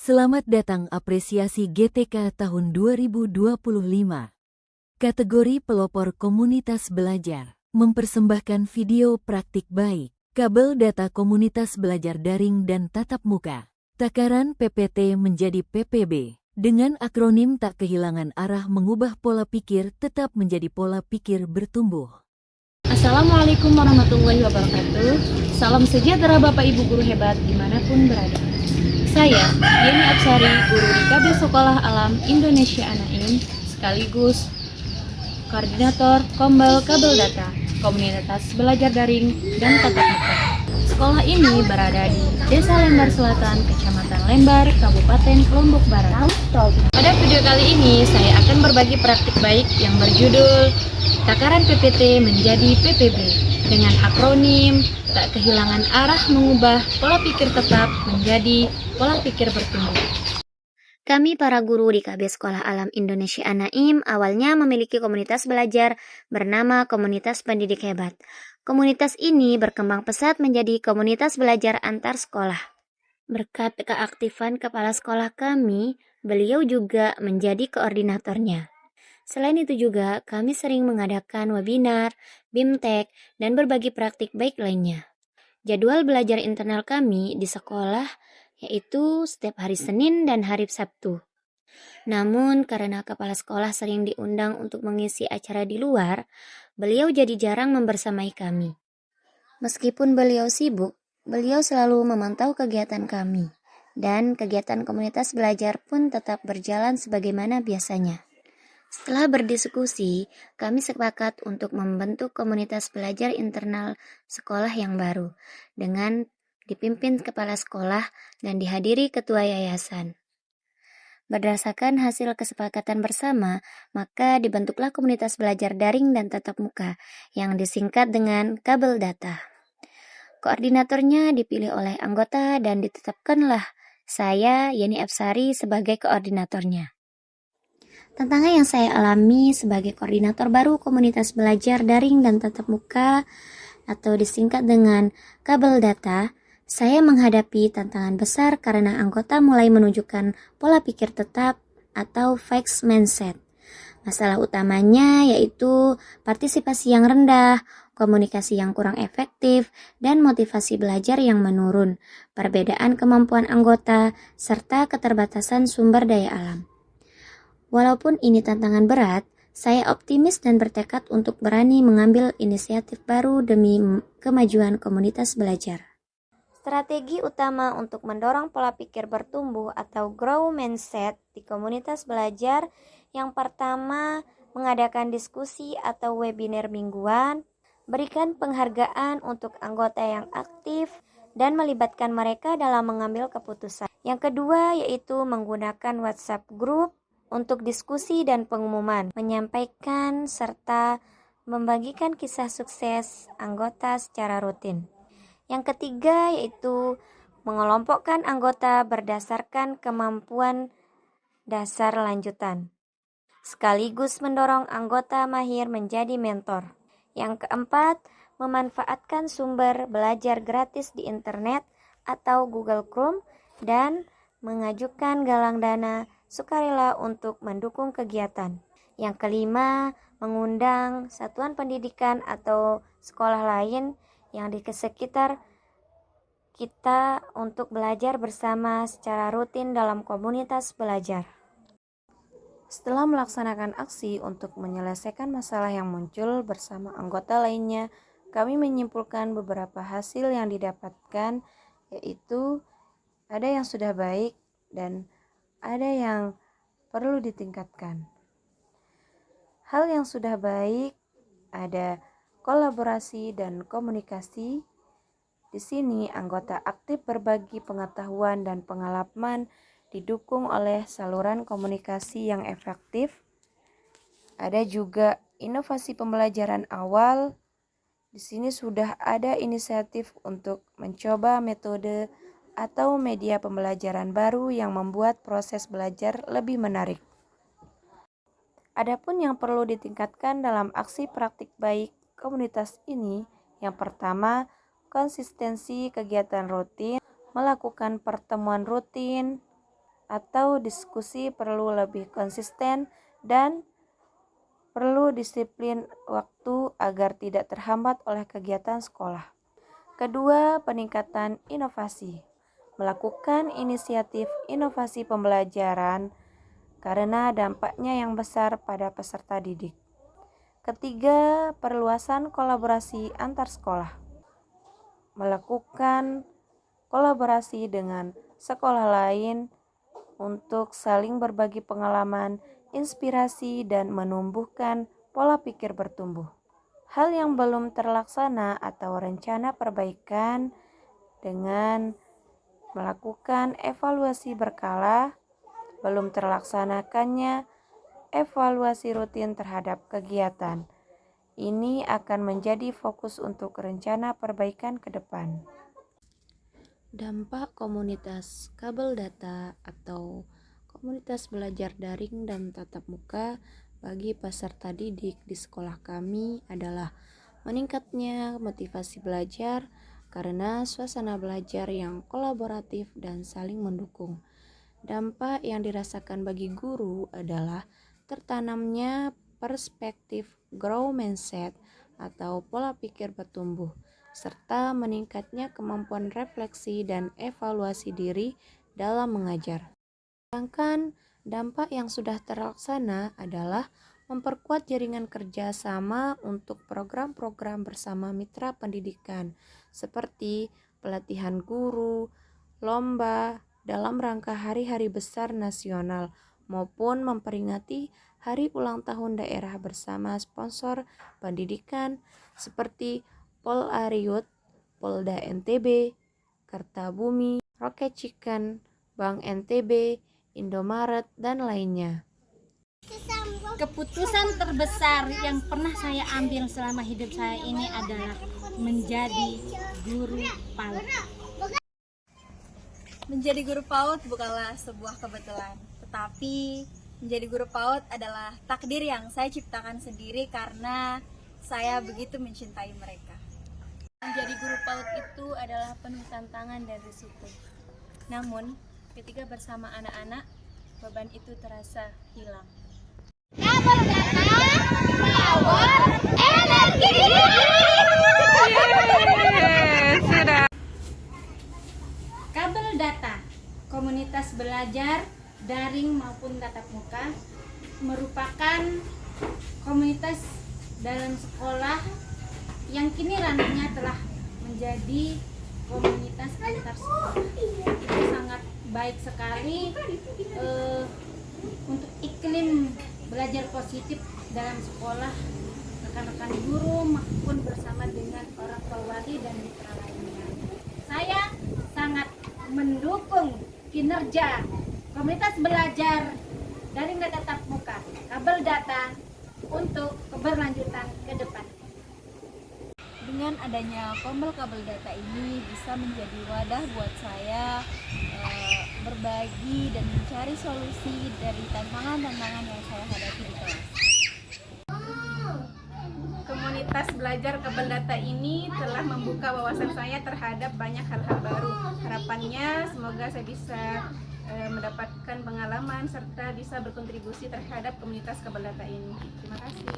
Selamat datang apresiasi GTK tahun 2025. Kategori pelopor komunitas belajar, mempersembahkan video praktik baik, kabel data komunitas belajar daring dan tatap muka. Takaran PPT menjadi PPB. Dengan akronim tak kehilangan arah mengubah pola pikir tetap menjadi pola pikir bertumbuh. Assalamualaikum warahmatullahi wabarakatuh. Salam sejahtera Bapak Ibu guru hebat dimanapun berada. Saya, Yeni Absari, guru di KB Sekolah Alam Indonesia Anaim, sekaligus koordinator Kombal Kabel Data, Komunitas Belajar Daring dan Tatap Muka. Sekolah ini berada di Desa Lembar Selatan, Kecamatan Lembar, Kabupaten Lombok Barat. Pada video kali ini, saya akan berbagi praktik baik yang berjudul Takaran PPT menjadi PPB dengan akronim tak kehilangan arah mengubah pola pikir tetap menjadi pola pikir bertumbuh. Kami para guru di KB Sekolah Alam Indonesia Anaim awalnya memiliki komunitas belajar bernama Komunitas Pendidik Hebat. Komunitas ini berkembang pesat menjadi komunitas belajar antar sekolah. Berkat keaktifan kepala sekolah kami, beliau juga menjadi koordinatornya. Selain itu juga, kami sering mengadakan webinar, BIMTEK, dan berbagi praktik baik lainnya. Jadwal belajar internal kami di sekolah yaitu setiap hari Senin dan hari Sabtu. Namun karena kepala sekolah sering diundang untuk mengisi acara di luar, beliau jadi jarang membersamai kami. Meskipun beliau sibuk, beliau selalu memantau kegiatan kami, dan kegiatan komunitas belajar pun tetap berjalan sebagaimana biasanya. Setelah berdiskusi, kami sepakat untuk membentuk komunitas belajar internal sekolah yang baru, dengan dipimpin kepala sekolah dan dihadiri ketua yayasan. Berdasarkan hasil kesepakatan bersama, maka dibentuklah komunitas belajar daring dan tatap muka yang disingkat dengan kabel data. Koordinatornya dipilih oleh anggota dan ditetapkanlah saya, Yeni Absari, sebagai koordinatornya. Tantangan yang saya alami sebagai koordinator baru komunitas belajar daring dan tatap muka atau disingkat dengan kabel data, saya menghadapi tantangan besar karena anggota mulai menunjukkan pola pikir tetap atau fixed mindset. Masalah utamanya yaitu partisipasi yang rendah, komunikasi yang kurang efektif, dan motivasi belajar yang menurun, perbedaan kemampuan anggota, serta keterbatasan sumber daya alam. Walaupun ini tantangan berat, saya optimis dan bertekad untuk berani mengambil inisiatif baru demi kemajuan komunitas belajar. Strategi utama untuk mendorong pola pikir bertumbuh atau grow mindset di komunitas belajar yang pertama, mengadakan diskusi atau webinar mingguan, berikan penghargaan untuk anggota yang aktif dan melibatkan mereka dalam mengambil keputusan. Yang kedua yaitu menggunakan WhatsApp group untuk diskusi dan pengumuman, menyampaikan serta membagikan kisah sukses anggota secara rutin. Yang ketiga yaitu mengelompokkan anggota berdasarkan kemampuan dasar lanjutan, sekaligus mendorong anggota mahir menjadi mentor. Yang keempat, memanfaatkan sumber belajar gratis di internet atau Google Chrome dan mengajukan galang dana sukarela untuk mendukung kegiatan. Yang kelima, mengundang satuan pendidikan atau sekolah lain yang di sekitar kita untuk belajar bersama secara rutin dalam komunitas belajar. Setelah melaksanakan aksi untuk menyelesaikan masalah yang muncul bersama anggota lainnya, kami menyimpulkan beberapa hasil yang didapatkan, yaitu ada yang sudah baik dan ada yang perlu ditingkatkan. Hal yang sudah baik ada kolaborasi dan komunikasi. Di sini anggota aktif berbagi pengetahuan dan pengalaman didukung oleh saluran komunikasi yang efektif. Ada juga inovasi pembelajaran awal. Di sini sudah ada inisiatif untuk mencoba metode atau media pembelajaran baru yang membuat proses belajar lebih menarik. Adapun yang perlu ditingkatkan dalam aksi praktik baik komunitas ini, yang pertama, konsistensi kegiatan rutin, melakukan pertemuan rutin, atau diskusi perlu lebih konsisten dan perlu disiplin waktu agar tidak terhambat oleh kegiatan sekolah. Kedua, peningkatan inovasi. Melakukan inisiatif inovasi pembelajaran karena dampaknya yang besar pada peserta didik. Ketiga, perluasan kolaborasi antar sekolah. Melakukan kolaborasi dengan sekolah lain untuk saling berbagi pengalaman, inspirasi, dan menumbuhkan pola pikir bertumbuh. Hal yang belum terlaksana atau rencana perbaikan dengan melakukan evaluasi berkala, belum terlaksanakannya evaluasi rutin terhadap kegiatan. Ini akan menjadi fokus untuk rencana perbaikan ke depan. Dampak komunitas kabel data atau komunitas belajar daring dan tatap muka bagi peserta didik di sekolah kami adalah meningkatnya motivasi belajar karena suasana belajar yang kolaboratif dan saling mendukung. Dampak yang dirasakan bagi guru adalah tertanamnya perspektif growth mindset atau pola pikir bertumbuh, serta meningkatnya kemampuan refleksi dan evaluasi diri dalam mengajar. Sedangkan dampak yang sudah terlaksana adalah memperkuat jaringan kerja sama untuk program-program bersama mitra pendidikan, seperti pelatihan guru, lomba dalam rangka hari-hari besar nasional, maupun memperingati hari ulang tahun daerah bersama sponsor pendidikan seperti Polariut, Polda NTB, Kertabumi, Rocket Chicken, Bank NTB, Indomaret, dan lainnya. Keputusan terbesar yang pernah saya ambil selama hidup saya ini adalah menjadi guru PAUD. Menjadi guru PAUD bukanlah sebuah kebetulan, tetapi menjadi guru PAUD adalah takdir yang saya ciptakan sendiri karena saya begitu mencintai mereka. Menjadi guru PAUD itu adalah penuh tantangan dan risiko. Namun, ketika bersama anak-anak, beban itu terasa hilang. Kabel data, power, energi. Kabel data, komunitas belajar daring maupun tatap muka, merupakan komunitas dalam sekolah yang kini ranahnya telah menjadi komunitas antar sekolah. Itu sangat baik sekali untuk iklim belajar positif dalam sekolah, rekan-rekan guru maupun bersama dengan orang tua wali dan mitra lainnya. Saya sangat mendukung kinerja komunitas belajar daring dan tatap muka kabel data untuk keberlanjutan ke depan. Dengan adanya Kombel Kabel Data ini bisa menjadi wadah buat saya berbagi dan mencari solusi dari tantangan-tantangan yang saya hadapi di kelas. Komunitas belajar kabel data ini telah membuka wawasan saya terhadap banyak hal-hal baru. Harapannya semoga saya bisa mendapatkan pengalaman serta bisa berkontribusi terhadap komunitas kabel data ini. Terima kasih.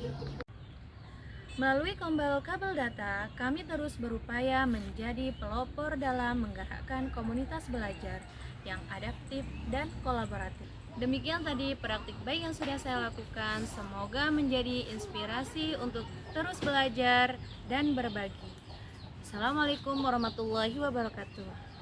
Melalui Kombel Kabel Data, kami terus berupaya menjadi pelopor dalam menggerakkan komunitas belajar yang adaptif dan kolaboratif. Demikian tadi praktik baik yang sudah saya lakukan, semoga menjadi inspirasi untuk terus belajar dan berbagi. Assalamualaikum warahmatullahi wabarakatuh.